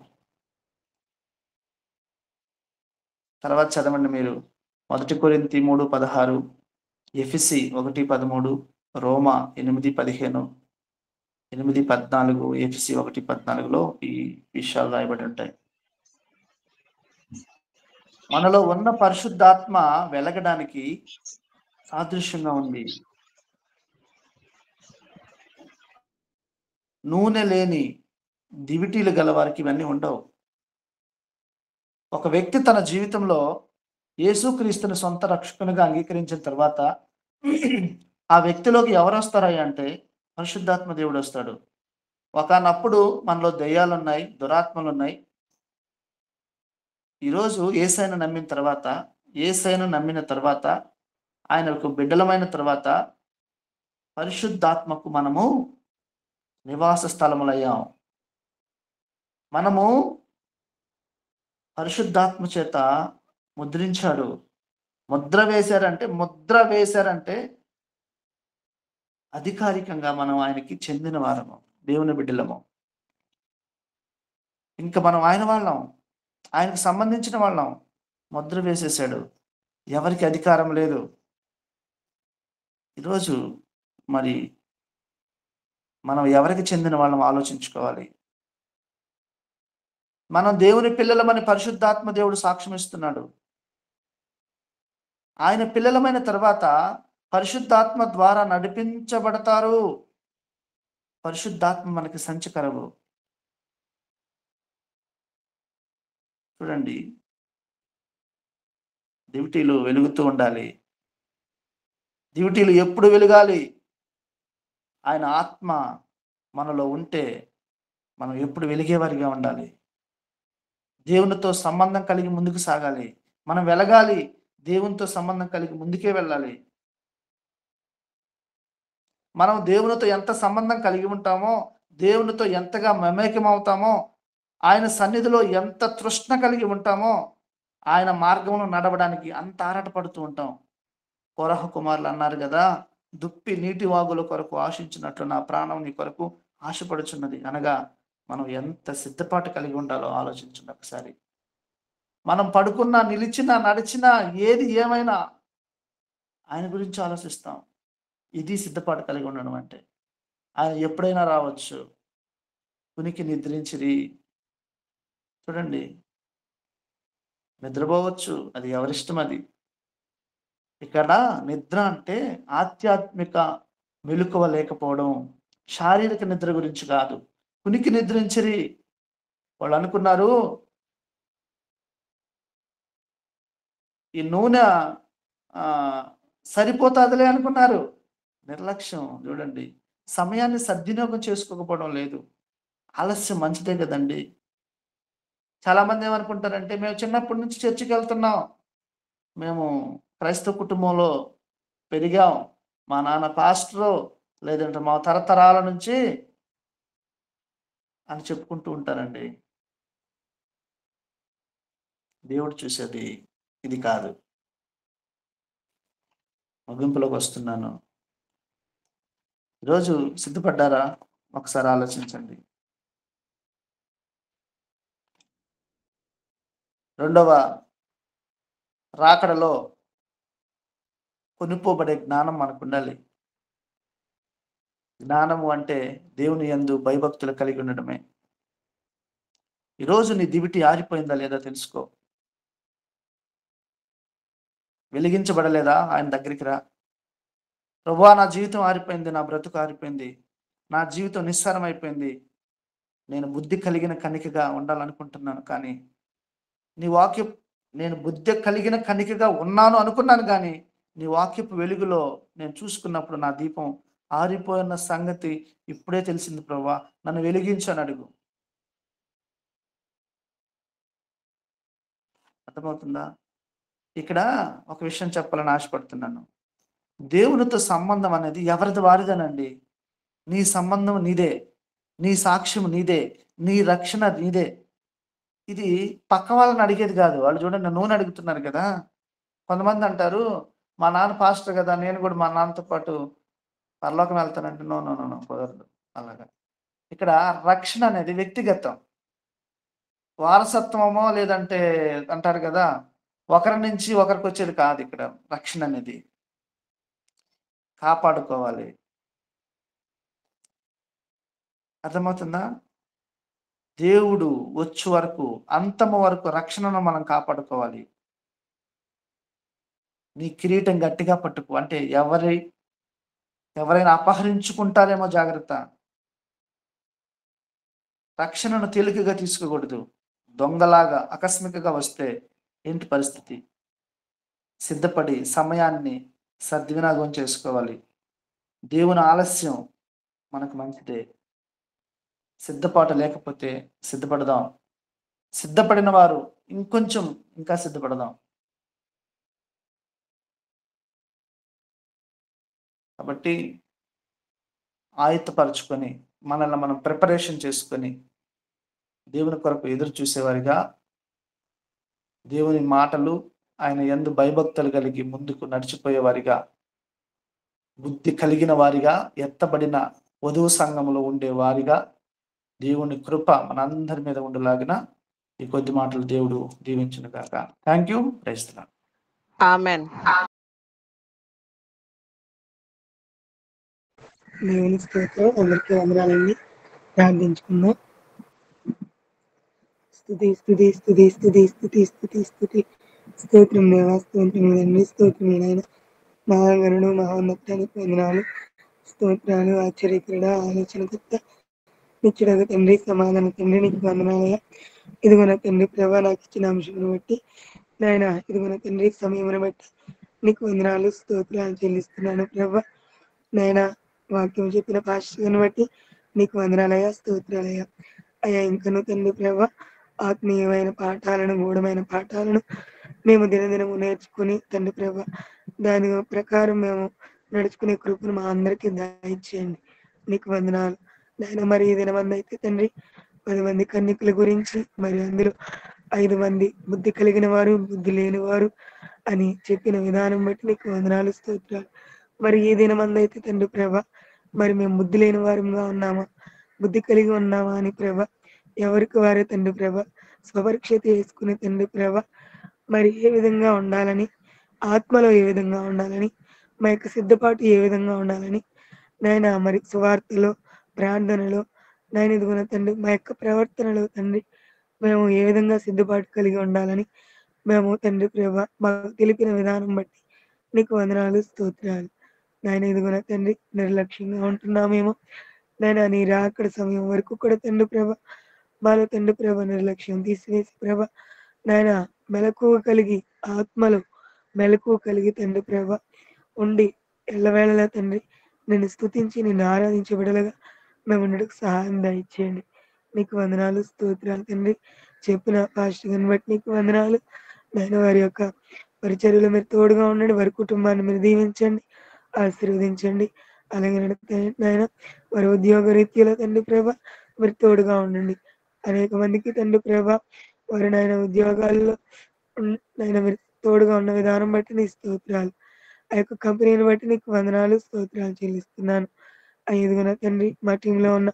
తర్వాత చదవండి మీరు 1 కొరింథీ 3:16, ఎఫెసీ 1:13, రోమా 8:15, 8:14, ఎఫెసీ 1:14లో ఈ విషయాలు రాయబడి ఉంటాయి. మనలో ఉన్న పరిశుద్ధాత్మ వెలగడానికి సాదృశ్యంగా ఉంది. నూనె లేని దివిటీలు గల వారికి ఇవన్నీ ఉండవు. ఒక వ్యక్తి తన జీవితంలో యేసుక్రీస్తుని సొంత రక్షకునిగా అంగీకరించిన తర్వాత ఆ వ్యక్తిలోకి ఎవరు వస్తారయ్యా అంటే పరిశుద్ధాత్మ దేవుడు వస్తాడు. ఒకనప్పుడు మనలో దెయ్యాలు ఉన్నాయి, దురాత్మలు ఉన్నాయి. ఈరోజు యేసయ్యను నమ్మిన తర్వాత ఆయనకు బిడ్డలమైన తర్వాత పరిశుద్ధాత్మకు మనము నివాస స్థలములయ్యాం. మనము పరిశుద్ధాత్మ చేత ముద్రించాడు. ముద్ర వేశారంటే అధికారికంగా మనం ఆయనకి చెందిన వారము, దేవుని బిడ్డలము. ఇంకా మనం ఆయన వాళ్ళం, ఆయనకు సంబంధించిన వాళ్ళం. ముద్ర వేసేసాడు. ఎవరికి అధికారం లేదు. ఈరోజు మరి మనం ఎవరికి చెందిన వాళ్ళం ఆలోచించుకోవాలి. మనం దేవుని పిల్లలమని పరిశుద్ధాత్మ దేవుడు సాక్ష్యం ఇస్తున్నాడు. ఆయన పిల్లలమైన తర్వాత పరిశుద్ధాత్మ ద్వారా నడిపించబడతారు. పరిశుద్ధాత్మ మనకి సంచకరవు. చూడండి, దివిటీలు వెలుగుతూ ఉండాలి. దివిటీలు ఎప్పుడు వెలగాలి? ఆయన ఆత్మ మనలో ఉంటే మనం ఎప్పుడు వెలిగేవారిగా ఉండాలి. దేవునితో సంబంధం కలిగి ముందుకు సాగాలి. మనం వెలగాలి. దేవునితో సంబంధం కలిగి ముందుకే వెళ్ళాలి. మనం దేవునితో ఎంత సంబంధం కలిగి ఉంటామో, దేవునితో ఎంతగా మమేకం అవుతామో, ఆయన సన్నిధిలో ఎంత తృష్ణ కలిగి ఉంటామో, ఆయన మార్గంలో నడవడానికి అంత ఆరాటపడుతూ ఉంటాం. కోరహ కుమారులు అన్నారు కదా, దుప్పి నీటి వాగుల కొరకు ఆశించినట్లు నా ప్రాణం నీ కొరకు ఆశపడుచున్నది. అనగా మనం ఎంత సిద్ధపాటు కలిగి ఉండాలో ఆలోచించండి ఒకసారి. మనం పడుకున్నా, నిలిచినా, నడిచినా, ఏది ఏమైనా ఆయన గురించి ఆలోచిస్తాం. ఇది సిద్ధపాటు కలిగి ఉండడం అంటే. ఆయన ఎప్పుడైనా రావచ్చు. ఉనికి నిద్రించిరి. చూడండి, నిద్రపోవచ్చు, అది ఎవరిష్టం. అది ఇక్కడ నిద్ర అంటే ఆధ్యాత్మిక మెలకువ లేకపోవడం, శారీరక నిద్ర గురించి కాదు. ఉనికి నిద్రించిరి. వాళ్ళు అనుకున్నారు ఈ నూనె సరిపోతాదిలే అనుకున్నారు. నిర్లక్ష్యం. చూడండి, సమయాన్ని సద్వినియోగం చేసుకోకపోవడం లేదు. ఆలస్యం మంచిదే కదండి. చాలామంది ఏమనుకుంటారంటే, మేము చిన్నప్పటి నుంచి చర్చికి వెళ్తున్నాం, మేము క్రైస్తవ కుటుంబంలో పెరిగాం, మా నాన్న పాస్టరు, లేదంటే మా తరతరాల నుంచి అని చెప్పుకుంటూ ఉంటారండి. దేవుడు చూసేది ఇది కాదు. ముగింపులోకి వస్తున్నాను. ఈరోజు సిద్ధపడ్డారా? ఒకసారి ఆలోచించండి. రెండవ రాకడలో కొనుక్కోబడే జ్ఞానం మనకు ఉండాలి. జ్ఞానము అంటే దేవుని యందు భయభక్తులు కలిగి ఉండడమే. ఈరోజు నీ దివిటి ఆరిపోయిందా లేదా తెలుసుకో. వెలిగించబడలేదా? ఆయన దగ్గరికి రా. ప్రభువా, నా జీవితం ఆరిపోయింది, నా బ్రతుకు ఆరిపోయింది, నా జీవితం నిస్సారం అయిపోయింది, నేను బుద్ధి కలిగిన కణికగా ఉండాలనుకుంటున్నాను, కానీ నీ వాక్యం, నేను బుద్ధి కలిగిన కణికగా ఉన్నాను అనుకున్నాను, కానీ నీ వాక్యపు వెలుగులో నేను చూసుకున్నప్పుడు నా దీపం ఆరిపోయిన సంగతి ఇప్పుడే తెలిసింది. ప్రభువా, నన్ను వెలిగించని అడుగు. అర్థమవుతుందా? ఇక్కడ ఒక విషయం చెప్పాలని ఆశపడుతున్నాను. దేవునితో సంబంధం అనేది ఎవరిది వారిదేనండి. నీ సంబంధం నీదే, నీ సాక్ష్యం నీదే, నీ రక్షణ నీదే. ఇది పక్క వాళ్ళని అడిగేది కాదు. వాళ్ళు చూడండి నూనె అడుగుతున్నారు కదా. కొంతమంది అంటారు, మా నాన్న పాస్టర్ కదా, నేను కూడా మా నాన్నతో పాటు పరలోకం వెళ్తానంటే నో నో నో నో కుదరదు. అలాగా ఇక్కడ రక్షణ అనేది వ్యక్తిగతం. వారసత్వమో లేదంటే అంటారు కదా, ఒకరి నుంచి ఒకరికి వచ్చేది కాదు. ఇక్కడ రక్షణ అనేది కాపాడుకోవాలి. అర్థమవుతుందా? దేవుడు వచ్చే వరకు, అంతము వరకు రక్షణను మనం కాపాడుకోవాలి. నీ కిరీటం గట్టిగా పట్టుకో. అంటే ఎవరైనా అపహరించుకుంటారేమో జాగ్రత్త. రక్షణను తేలికగా తీసుకోకూడదు. దొంగలాగా ఆకస్మికంగా వస్తే ఏంటి పరిస్థితి? సిద్ధపడి సమయాన్ని సద్వినియోగం చేసుకోవాలి. దేవుని ఆలస్యం మనకు మంచిదే. సిద్ధపాటు లేకపోతే సిద్ధపడదాం. సిద్ధపడిన వారు ఇంకొంచెం ఇంకా సిద్ధపడదాం. కాబట్టి ఆయుత్తపరచుకొని మనల్ని మనం ప్రిపరేషన్ చేసుకొని దేవుని కొరకు ఎదురు చూసేవారిగా, దేవుని మాటలు ఆయన యందు భయభక్తులు కలిగి ముందుకు నడిచిపోయేవారిగా, బుద్ధి కలిగిన వారిగా, ఎత్తబడిన వధువు సంఘంలో ఉండే వారిగా దేవుని కృప మనందరి మీద ఉండలాగిన ఈ కొద్ది మాటలు దేవుడు దీవించును గాక. Thank you. Praise the Lord. ఆమేన్. దేవుని స్తోత్రం. అందరికీ వందనాలండి. ప్రార్థించుకుందాం. స్తుతి స్తుతి స్తుతి స్తుతి స్తుతి స్తుతి స్తుతి స్తోత్రం దేవా, స్తోత్రం తండ్రి, స్తోత్రం నాయన. మహాగణుడు, మహోన్నతానికి వందనాలు, స్తోత్రాలు, ఆశ్చర్యకరుడ, ఆలోచనకర్త, నిత్యుడగు తండ్రి, సమాధాన తండ్రి, నీకు వందనాలయ్యా. ఇదిగోన తండ్రి ప్రభా, నాకు ఇచ్చిన అంశమును బట్టి నాయన, ఇదిగోన తండ్రి సమయమును బట్టి నీకు వందనాలు, స్తోత్రాలు చెల్లిస్తున్నాను ప్రభా. నాయన వాక్యం చెప్పిన పాస్టర్ని బట్టి నీకు వందనాలయ్యా, స్తోత్రాలయ్యా. అయ్యా ఇంకను తండ్రి ప్రభా, ఆత్మీయమైన పాఠాలను, గూఢమైన పాఠాలను మేము దినదినము నేర్చుకుని తండ్రి ప్రభా, దాని ప్రకారం మేము నడుచుకునే కృపను మా అందరికీ దయచేయండి. నీకు వందనాలు నాయన. మరి ఈ దినమంది అయితే తండ్రి 10 మంది కన్యకుల గురించి, మరి అందులో 5 మంది బుద్ధి కలిగిన వారు, బుద్ధి లేని వారు అని చెప్పిన విధానం బట్టి నీకు వందనాలు, స్తోత్రాలు. మరి ఈ దినమంది అయితే తండ్రి ప్రభా, మరి మేము బుద్ధి లేని వారంగా ఉన్నామా, బుద్ధి కలిగి ఉన్నామా అని ప్రభా, ఎవరికి వారే తండ్రి ప్రభా స్వపరీక్ష చేసుకునే తండ్రి ప్రభా, మరి ఏ విధంగా ఉండాలని, ఆత్మలో ఏ విధంగా ఉండాలని, మా యొక్క సిద్ధపాటు ఏ విధంగా ఉండాలని నాయన, మరి సువార్తలో, ప్రార్థనలో నాయన ఇదిగోన తండ్రి మా యొక్క ప్రవర్తనలో తండ్రి మేము ఏ విధంగా సిద్ధపాటు కలిగి ఉండాలని మేము తండ్రి ప్రభా మాకు తెలిపిన విధానం బట్టి నీకు వందనాలు, స్తోత్రాలు. నాయన ఇదిగోన తండ్రి నిర్లక్ష్యంగా ఉంటున్నామేమో నాయన, నీ రాకడ సమయం వరకు కూడా తండ్రి ప్రభా మాలో తండ్రి ప్రభా నిర్లక్ష్యం తీసివేసి ప్రభా నాయన మెలకువ కలిగి, ఆత్మలో మెలకువ కలిగి తండ్రి ప్రభా ఉండి ఎల్లవేళలా తండ్రి నిన్ను స్తుతించి నిన్ను ఆరాధించే బిడ్డలుగా మేము ఉండడానికి సహాయం దయచేయండి. నీకు వందనాలు, స్తోత్రాలు తండ్రి. చెప్పిన పాస్టర్ గారిని బట్టి నీకు వందనాలు నాయన. వారి యొక్క పరిచర్యలో మీరు తోడుగా ఉండండి, వారి కుటుంబాన్ని మీరు దీవించండి, ఆశీర్వదించండి. అలాగే నాయన వారి ఉద్యోగ రీత్యాలో తండ్రి ప్రభా మీరు తోడుగా ఉండండి. అనేక మందికి తండ్రి ప్రభా వారి నాయన ఉద్యోగాల్లో నాయన మీరు తోడుగా ఉన్న విధానం బట్టి నీ స్తోత్రాలు. ఆ యొక్క కంపెనీని బట్టి నీకు వందనాలు, స్తోత్రాలు చెల్లిస్తున్నాను. ఐదుగున తండ్రి మా టీంలో ఉన్న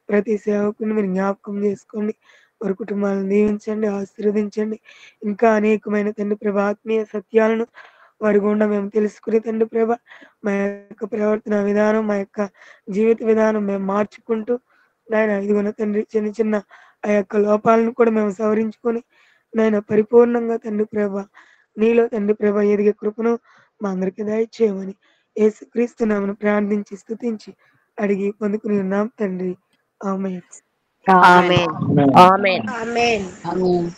ప్రతి సేవకుని మీరు జ్ఞాపకం చేసుకోండి, వారి కుటుంబాలను దీవించండి, ఆశీర్వదించండి. ఇంకా అనేకమైన తండ్రి ప్రభా ఆత్మీయ సత్యాలను వారి గుండా మేము తెలుసుకుని తండ్రి ప్రభా మా యొక్క ప్రవర్తన విధానం, మా యొక్క జీవిత విధానం మేము మార్చుకుంటూ నాయన ఇదిగోన తండ్రి చిన్న చిన్న ఆ యొక్క లోపాలను కూడా మేము సవరించుకొని నాయన పరిపూర్ణంగా తండ్రి ప్రభా నీలో తండ్రి ప్రభా ఎదిగే కృపను మా అందరికీ దయచేయమని యేసుక్రీస్తు నామమున ప్రార్థించి స్తుతించి అడిగి పొందుకుని ఉన్నాం తండ్రి. ఆమేన్. ఆమేన్. ఆమేన్. ఆమేన్. ఆమేన్.